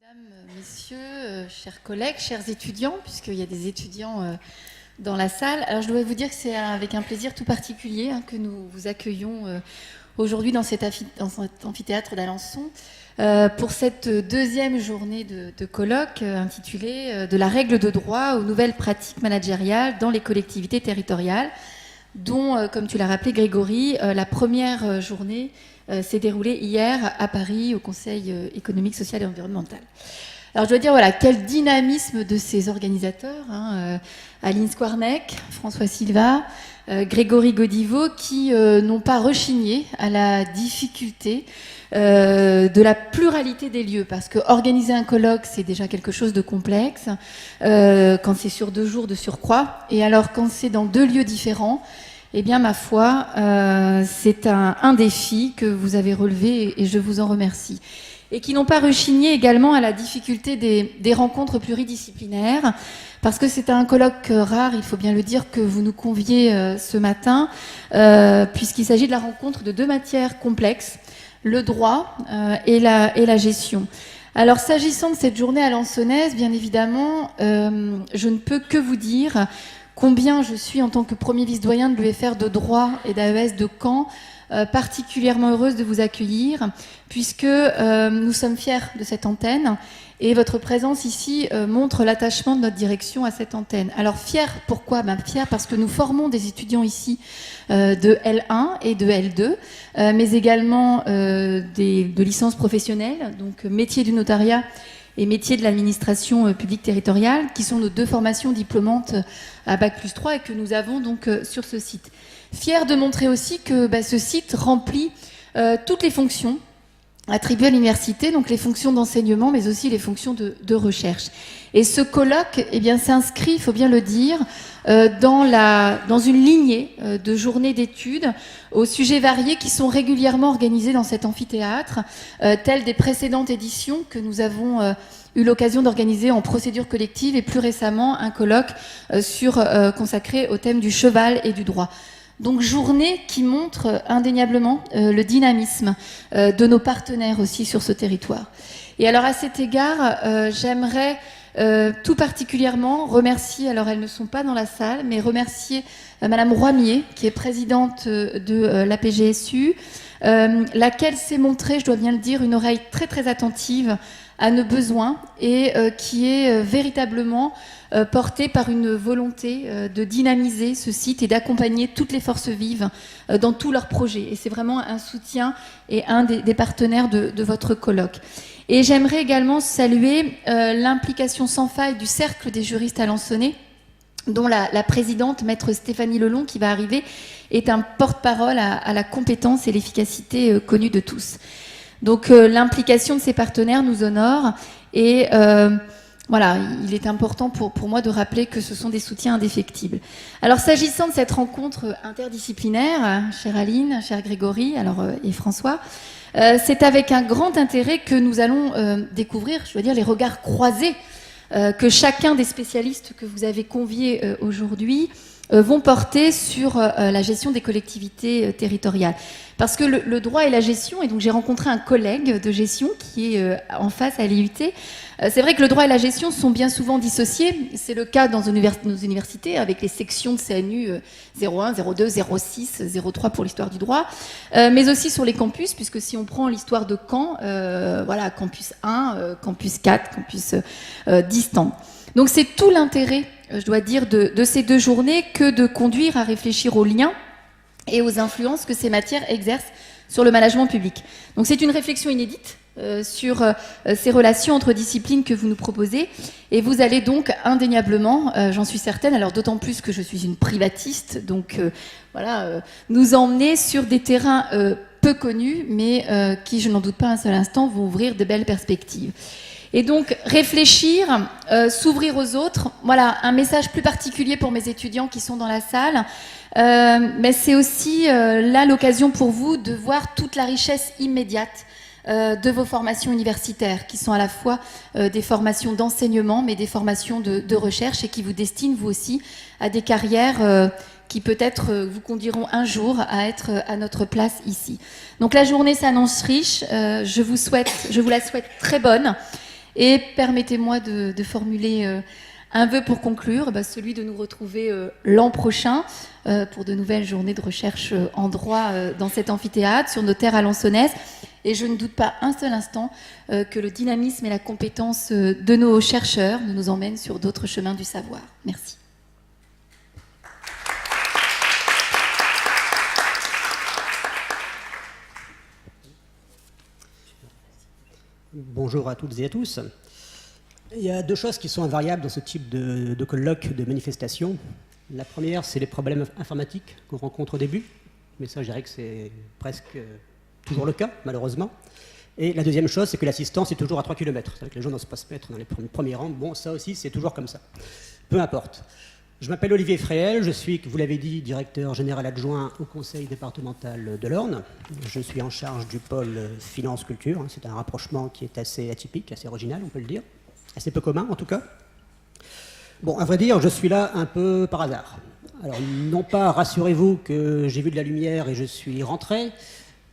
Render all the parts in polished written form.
Mesdames, messieurs, chers collègues, chers étudiants, puisqu'il y a des étudiants dans la salle. Alors je dois vous dire que c'est avec un plaisir tout particulier que nous vous accueillons aujourd'hui dans cet amphithéâtre d'Alençon pour cette deuxième journée de colloque intitulée « De la règle de droit aux nouvelles pratiques managériales dans les collectivités territoriales », dont, comme tu l'as rappelé Grégory, la première journée s'est déroulée hier à Paris au Conseil économique, social et environnemental. Alors je dois dire, voilà, quel dynamisme de ces organisateurs, Aline Squarneck, François Silva, Grégory Godiveau, qui n'ont pas rechigné à la difficulté de la pluralité des lieux, parce que organiser un colloque, c'est déjà quelque chose de complexe, quand c'est sur 2 jours de surcroît, et alors quand c'est dans 2 lieux différents, eh bien, ma foi, c'est un défi que vous avez relevé et je vous en remercie. Et qui n'ont pas rechigné également à la difficulté des rencontres pluridisciplinaires, parce que c'est un colloque rare, il faut bien le dire, que vous nous conviez ce matin, puisqu'il s'agit de la rencontre de 2 matières complexes, le droit et la gestion. Alors, s'agissant de cette journée alençonnaise, bien évidemment, je ne peux que vous dire combien je suis, en tant que premier vice-doyen de l'UFR de droit et d'AES de Caen, particulièrement heureuse de vous accueillir, puisque nous sommes fiers de cette antenne, et votre présence ici montre l'attachement de notre direction à cette antenne. Alors fiers, pourquoi ? Fiers parce que nous formons des étudiants ici de L1 et de L2, mais également de licences professionnelles, donc métier du notariat et métiers de l'administration publique territoriale, qui sont nos 2 formations diplômantes à Bac+3 et que nous avons donc sur ce site. Fier de montrer aussi que ce site remplit toutes les fonctions attribuées à l'université, donc les fonctions d'enseignement, mais aussi les fonctions de recherche. Et ce colloque, eh bien, s'inscrit, il faut bien le dire, dans une lignée de journées d'études aux sujets variés qui sont régulièrement organisés dans cet amphithéâtre, tels des précédentes éditions que nous avons eu l'occasion d'organiser en procédure collective et plus récemment un colloque consacré au thème du cheval et du droit. Donc journée qui montre indéniablement le dynamisme de nos partenaires aussi sur ce territoire. Et alors à cet égard, j'aimerais tout particulièrement remercier, alors elles ne sont pas dans la salle, mais remercier Madame Roimier, qui est présidente de la PGSU, laquelle s'est montrée, je dois bien le dire, une oreille très très attentive à nos besoins et qui est véritablement portée par une volonté de dynamiser ce site et d'accompagner toutes les forces vives dans tous leurs projets. Et c'est vraiment un soutien et un des partenaires de votre colloque. Et j'aimerais également saluer l'implication sans faille du Cercle des juristes alençonnais, dont la présidente, maître Stéphanie Lelon, qui va arriver, est un porte-parole à la compétence et l'efficacité connue de tous. Donc l'implication de ces partenaires nous honore et voilà, il est important pour moi de rappeler que ce sont des soutiens indéfectibles. Alors s'agissant de cette rencontre interdisciplinaire, chère Aline, cher Grégory et François, c'est avec un grand intérêt que nous allons découvrir, je dois dire, les regards croisés que chacun des spécialistes que vous avez conviés aujourd'hui vont porter sur la gestion des collectivités territoriales. Parce que le droit et la gestion, et donc j'ai rencontré un collègue de gestion qui est en face à l'IUT, c'est vrai que le droit et la gestion sont bien souvent dissociés, c'est le cas dans nos universités avec les sections de CNU 01, 02, 06, 03 pour l'histoire du droit, mais aussi sur les campus, puisque si on prend l'histoire de Caen, voilà, campus 1, campus 4, campus distant. Donc c'est tout l'intérêt, je dois dire, de ces 2 journées que de conduire à réfléchir aux liens et aux influences que ces matières exercent sur le management public. Donc c'est une réflexion inédite sur ces relations entre disciplines que vous nous proposez, et vous allez donc indéniablement, j'en suis certaine, alors d'autant plus que je suis une privatiste, donc voilà, nous emmener sur des terrains peu connus, mais qui, je n'en doute pas un seul instant, vont ouvrir de belles perspectives. Et donc, réfléchir, s'ouvrir aux autres, voilà, un message plus particulier pour mes étudiants qui sont dans la salle, mais c'est aussi là l'occasion pour vous de voir toute la richesse immédiate de vos formations universitaires, qui sont à la fois des formations d'enseignement, mais des formations de recherche, et qui vous destinent, vous aussi, à des carrières qui peut-être vous conduiront un jour à être à notre place ici. Donc la journée s'annonce riche, je vous la souhaite très bonne. Et permettez-moi de formuler un vœu pour conclure, celui de nous retrouver l'an prochain pour de nouvelles journées de recherche en droit dans cet amphithéâtre, sur nos terres alençonnaises. Et je ne doute pas un seul instant que le dynamisme et la compétence de nos chercheurs nous emmènent sur d'autres chemins du savoir. Merci. Bonjour à toutes et à tous. Il y a deux choses qui sont invariables dans ce type de colloque, de manifestation. La première, c'est les problèmes informatiques qu'on rencontre au début, mais ça, je dirais que c'est presque toujours le cas, malheureusement. Et la deuxième chose, c'est que l'assistance est toujours à 3 km. C'est-à-dire que les gens n'osent pas se mettre dans les premiers rangs. Bon, ça aussi, c'est toujours comme ça. Peu importe. Je m'appelle Olivier Fréhel, je suis, vous l'avez dit, directeur général adjoint au conseil départemental de l'Orne. Je suis en charge du pôle finance-culture. C'est un rapprochement qui est assez atypique, assez original, on peut le dire. Assez peu commun, en tout cas. Bon, à vrai dire, je suis là un peu par hasard. Alors, non pas, rassurez-vous, que j'ai vu de la lumière et je suis rentré.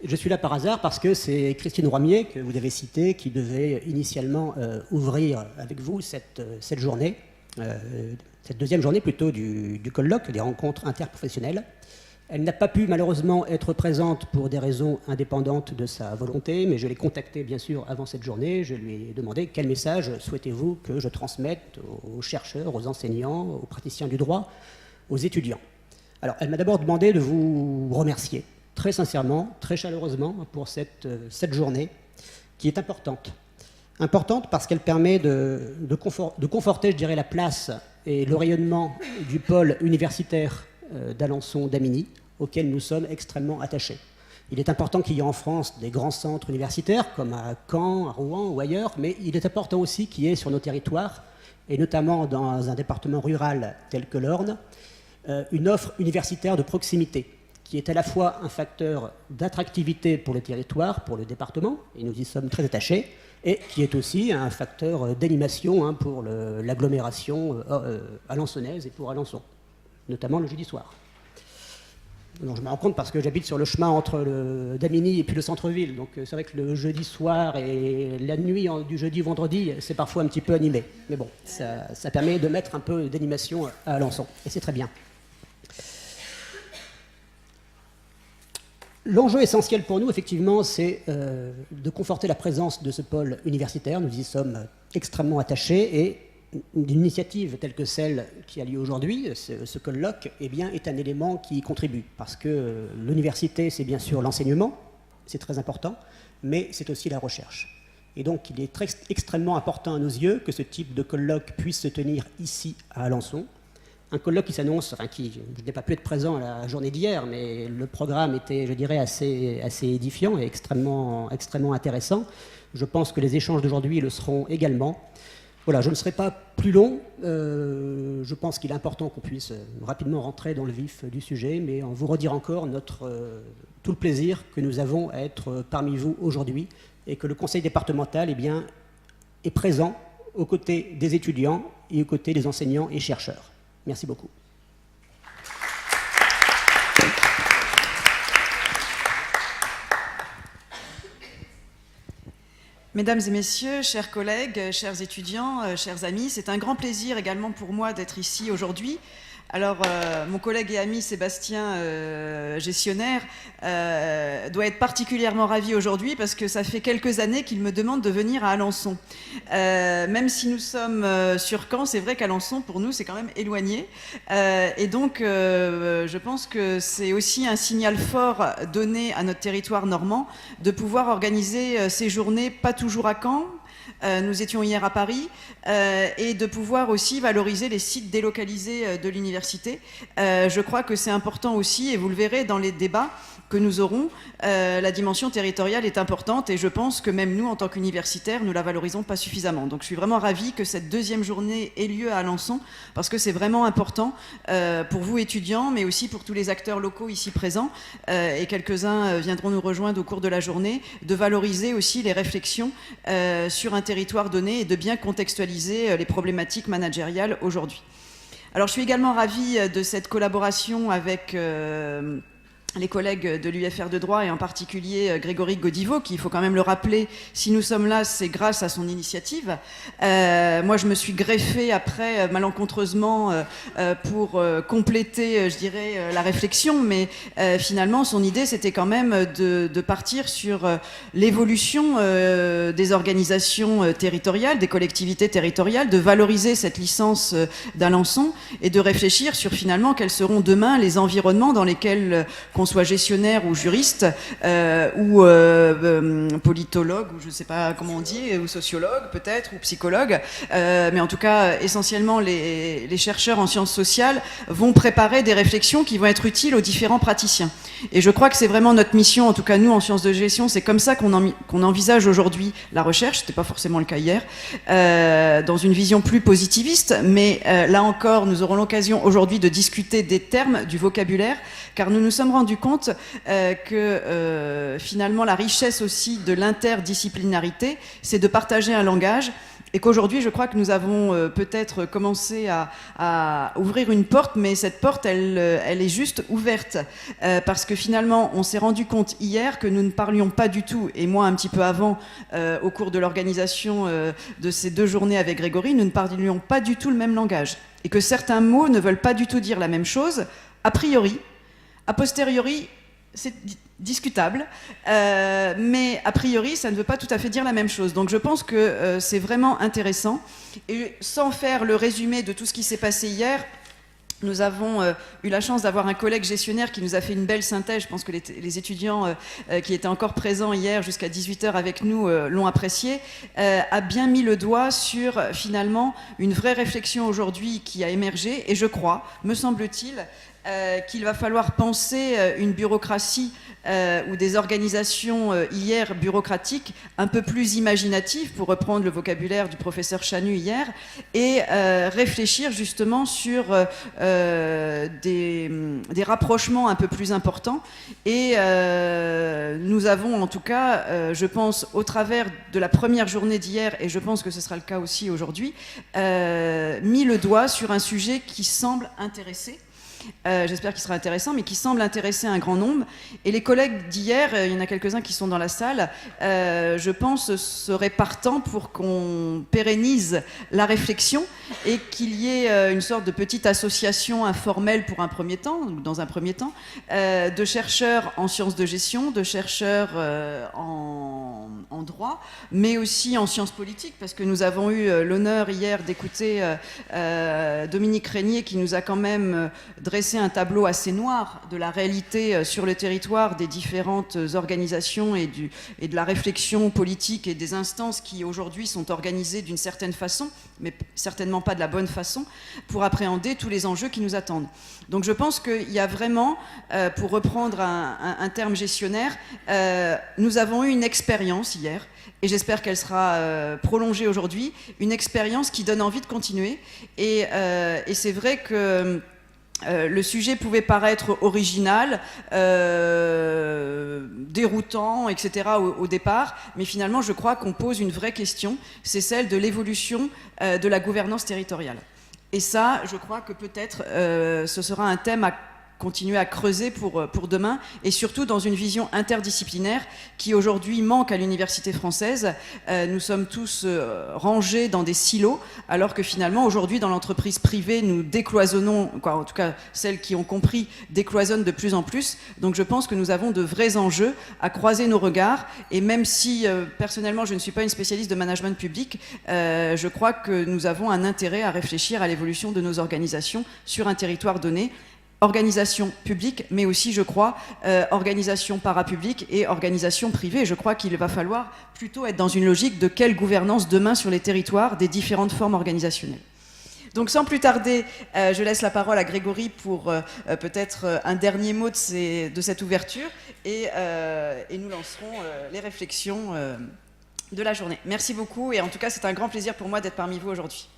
Je suis là par hasard parce que c'est Christine Roimier, que vous avez citée, qui devait initialement ouvrir avec vous cette journée, cette deuxième journée plutôt du colloque, des rencontres interprofessionnelles. Elle n'a pas pu malheureusement être présente pour des raisons indépendantes de sa volonté, mais je l'ai contactée bien sûr avant cette journée. Je lui ai demandé quel message souhaitez-vous que je transmette aux chercheurs, aux enseignants, aux praticiens du droit, aux étudiants. Alors elle m'a d'abord demandé de vous remercier très sincèrement, très chaleureusement pour cette journée qui est importante. Importante parce qu'elle permet de conforter, je dirais, la place et le rayonnement du pôle universitaire d'Alençon-Damigny, auquel nous sommes extrêmement attachés. Il est important qu'il y ait en France des grands centres universitaires, comme à Caen, à Rouen ou ailleurs, mais il est important aussi qu'il y ait sur nos territoires, et notamment dans un département rural tel que l'Orne, une offre universitaire de proximité, qui est à la fois un facteur d'attractivité pour le territoire, pour le département, et nous y sommes très attachés, et qui est aussi un facteur d'animation pour l'agglomération alençonnaise et pour Alençon, notamment le jeudi soir. Donc je me rends compte parce que j'habite sur le chemin entre Damigny et puis le centre-ville, donc c'est vrai que le jeudi soir et la nuit du jeudi au vendredi, c'est parfois un petit peu animé. Mais bon, ça permet de mettre un peu d'animation à Alençon, et c'est très bien. L'enjeu essentiel pour nous, effectivement, c'est de conforter la présence de ce pôle universitaire. Nous y sommes extrêmement attachés et une initiative telle que celle qui a lieu aujourd'hui, ce colloque, eh bien, est un élément qui y contribue. Parce que l'université, c'est bien sûr l'enseignement, c'est très important, mais c'est aussi la recherche. Et donc, il est extrêmement important à nos yeux que ce type de colloque puisse se tenir ici, à Alençon. Un colloque qui s'annonce, je n'ai pas pu être présent à la journée d'hier, mais le programme était, je dirais, assez édifiant et extrêmement intéressant. Je pense que les échanges d'aujourd'hui le seront également. Voilà, je ne serai pas plus long. Je pense qu'il est important qu'on puisse rapidement rentrer dans le vif du sujet, mais on vous redire encore tout le plaisir que nous avons à être parmi vous aujourd'hui et que le conseil départemental est présent aux côtés des étudiants et aux côtés des enseignants et chercheurs. Merci beaucoup. Mesdames et messieurs, chers collègues, chers étudiants, chers amis, c'est un grand plaisir également pour moi d'être ici aujourd'hui. Alors, mon collègue et ami Sébastien, gestionnaire, doit être particulièrement ravi aujourd'hui parce que ça fait quelques années qu'il me demande de venir à Alençon. Même si nous sommes sur Caen, c'est vrai qu'Alençon, pour nous, c'est quand même éloigné. Et donc, je pense que c'est aussi un signal fort donné à notre territoire normand de pouvoir organiser ces journées, pas toujours à Caen. Nous étions hier à Paris, et de pouvoir aussi valoriser les sites délocalisés de l'université. Je crois que c'est important aussi, et vous le verrez dans les débats que nous aurons, la dimension territoriale est importante, et je pense que même nous, en tant qu'universitaires, nous la valorisons pas suffisamment. Donc je suis vraiment ravie que cette deuxième journée ait lieu à Alençon, parce que c'est vraiment important pour vous étudiants, mais aussi pour tous les acteurs locaux ici présents, et quelques-uns viendront nous rejoindre au cours de la journée, de valoriser aussi les réflexions sur un territoire donné et de bien contextualiser les problématiques managériales aujourd'hui. Alors je suis également ravie de cette collaboration avec les collègues de l'UFR de droit et en particulier Grégory Godiveau, qui, il faut quand même le rappeler, si nous sommes là, c'est grâce à son initiative. Moi, je me suis greffée après, malencontreusement, pour compléter, je dirais, la réflexion, mais finalement, son idée, c'était quand même de partir sur l'évolution des organisations territoriales, des collectivités territoriales, de valoriser cette licence d'Alençon et de réfléchir sur finalement quels seront demain les environnements dans lesquels qu'on soit gestionnaire ou juriste ou politologue ou je ne sais pas comment on dit, ou sociologue peut-être, ou psychologue, mais en tout cas essentiellement les chercheurs en sciences sociales vont préparer des réflexions qui vont être utiles aux différents praticiens. Et je crois que c'est vraiment notre mission, en tout cas nous en sciences de gestion, c'est comme ça qu'on envisage aujourd'hui la recherche, c'était pas forcément le cas hier, dans une vision plus positiviste, mais là encore nous aurons l'occasion aujourd'hui de discuter des termes, du vocabulaire, car nous nous sommes rendus compte que finalement la richesse aussi de l'interdisciplinarité, c'est de partager un langage, et qu'aujourd'hui je crois que nous avons peut-être commencé à ouvrir une porte, mais cette porte elle est juste ouverte, parce que finalement on s'est rendu compte hier que nous ne parlions pas du tout, et moi un petit peu avant, au cours de l'organisation de ces 2 journées avec Grégory, nous ne parlions pas du tout le même langage, et que certains mots ne veulent pas du tout dire la même chose, a priori. A posteriori, c'est discutable, mais a priori, ça ne veut pas tout à fait dire la même chose. Donc je pense que c'est vraiment intéressant. Et sans faire le résumé de tout ce qui s'est passé hier, nous avons eu la chance d'avoir un collègue gestionnaire qui nous a fait une belle synthèse. Je pense que les étudiants qui étaient encore présents hier jusqu'à 18h avec nous l'ont apprécié, a bien mis le doigt sur finalement une vraie réflexion aujourd'hui qui a émergé. Et je crois, me semble-t-il, qu'il va falloir penser une bureaucratie ou des organisations hier bureaucratiques un peu plus imaginatives, pour reprendre le vocabulaire du professeur Chanu hier, et réfléchir justement sur des rapprochements un peu plus importants. Et nous avons en tout cas, je pense, au travers de la première journée d'hier, et je pense que ce sera le cas aussi aujourd'hui, mis le doigt sur un sujet qui semble intéresser. J'espère qu'il sera intéressant, mais qui semble intéresser un grand nombre. Et les collègues d'hier, il y en a quelques-uns qui sont dans la salle, je pense, seraient partants pour qu'on pérennise la réflexion et qu'il y ait une sorte de petite association informelle pour un premier temps, dans un premier temps, de chercheurs en sciences de gestion, de chercheurs en droit, mais aussi en sciences politiques, parce que nous avons eu l'honneur hier d'écouter Dominique Régnier, qui nous a quand même dresser un tableau assez noir de la réalité sur le territoire des différentes organisations et de la réflexion politique et des instances qui aujourd'hui sont organisées d'une certaine façon, mais certainement pas de la bonne façon, pour appréhender tous les enjeux qui nous attendent. Donc je pense qu'il y a vraiment, pour reprendre un terme gestionnaire, nous avons eu une expérience hier, et j'espère qu'elle sera prolongée aujourd'hui, une expérience qui donne envie de continuer, et c'est vrai que le sujet pouvait paraître original, déroutant, etc. au départ, mais finalement je crois qu'on pose une vraie question, c'est celle de l'évolution de la gouvernance territoriale. Et ça, je crois que peut-être ce sera un thème à continuer à creuser pour demain, et surtout dans une vision interdisciplinaire qui aujourd'hui manque à l'université française. Nous sommes tous rangés dans des silos, alors que finalement aujourd'hui dans l'entreprise privée nous décloisonnons, quoi, en tout cas celles qui ont compris décloisonnent de plus en plus. Donc je pense que nous avons de vrais enjeux à croiser nos regards, et même si personnellement je ne suis pas une spécialiste de management public, je crois que nous avons un intérêt à réfléchir à l'évolution de nos organisations sur un territoire donné. Organisation publique, mais aussi, je crois, organisation parapublique et organisation privée. Je crois qu'il va falloir plutôt être dans une logique de quelle gouvernance demain sur les territoires des différentes formes organisationnelles. Donc sans plus tarder, je laisse la parole à Grégory pour peut-être un dernier mot de cette ouverture, et nous lancerons les réflexions de la journée. Merci beaucoup, et en tout cas c'est un grand plaisir pour moi d'être parmi vous aujourd'hui.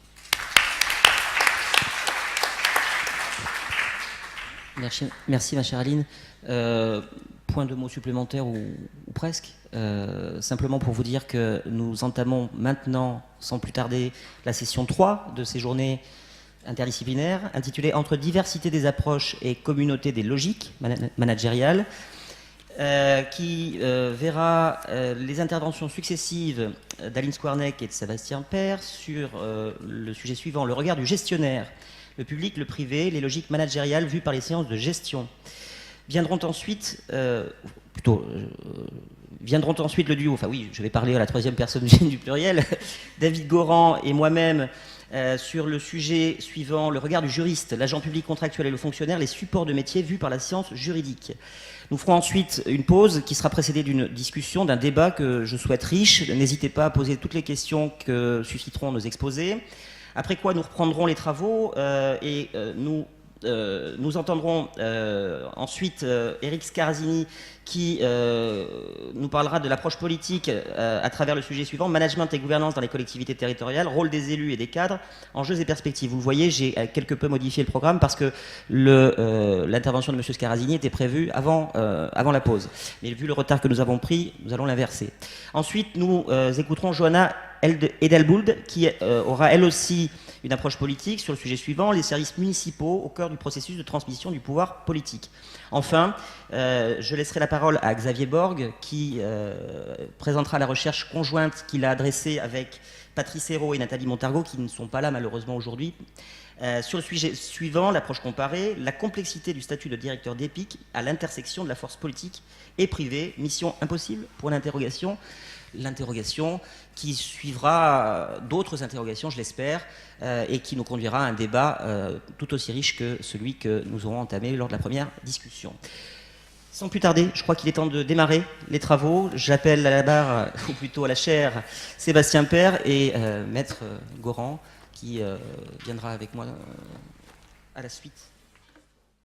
Merci ma chère Aline. Point de mots supplémentaires ou presque. Simplement pour vous dire que nous entamons maintenant, sans plus tarder, la session 3 de ces journées interdisciplinaire intitulée Entre diversité des approches et communauté des logiques managériales, qui verra les interventions successives d'Aline Squarneck et de Sébastien Père sur le sujet suivant, le regard du gestionnaire, le public, le privé, les logiques managériales vues par les séances de gestion. Viendront ensuite le duo, enfin oui, je vais parler à la troisième personne du pluriel, David Goran et moi-même, sur le sujet suivant, le regard du juriste, l'agent public contractuel et le fonctionnaire, les supports de métier vus par la science juridique. Nous ferons ensuite une pause qui sera précédée d'une discussion, d'un débat que je souhaite riche. N'hésitez pas à poser toutes les questions que susciteront nos exposés. Après quoi, nous reprendrons les travaux et nous entendrons ensuite Éric Scarazini qui nous parlera de l'approche politique à travers le sujet suivant, management et gouvernance dans les collectivités territoriales, rôle des élus et des cadres, enjeux et perspectives. Vous le voyez, j'ai quelque peu modifié le programme parce que l'intervention de M. Scarazini était prévue avant la pause. Mais vu le retard que nous avons pris, nous allons l'inverser. Ensuite, nous écouterons Johanna Edelbould qui aura elle aussi une approche politique sur le sujet suivant, les services municipaux au cœur du processus de transmission du pouvoir politique. Enfin, je laisserai la parole à Xavier Borg qui présentera la recherche conjointe qu'il a adressée avec Patrice Hérault et Nathalie Montargot qui ne sont pas là malheureusement aujourd'hui. Sur le sujet suivant, l'approche comparée, la complexité du statut de directeur d'EPIC à l'intersection de la force politique et privée, mission impossible pour l'interrogation qui suivra d'autres interrogations, je l'espère, et qui nous conduira à un débat tout aussi riche que celui que nous aurons entamé lors de la première discussion. Sans plus tarder, je crois qu'il est temps de démarrer les travaux. J'appelle à la barre, ou plutôt à la chaire, Sébastien Père et Maître Goran, qui viendra avec moi à la suite.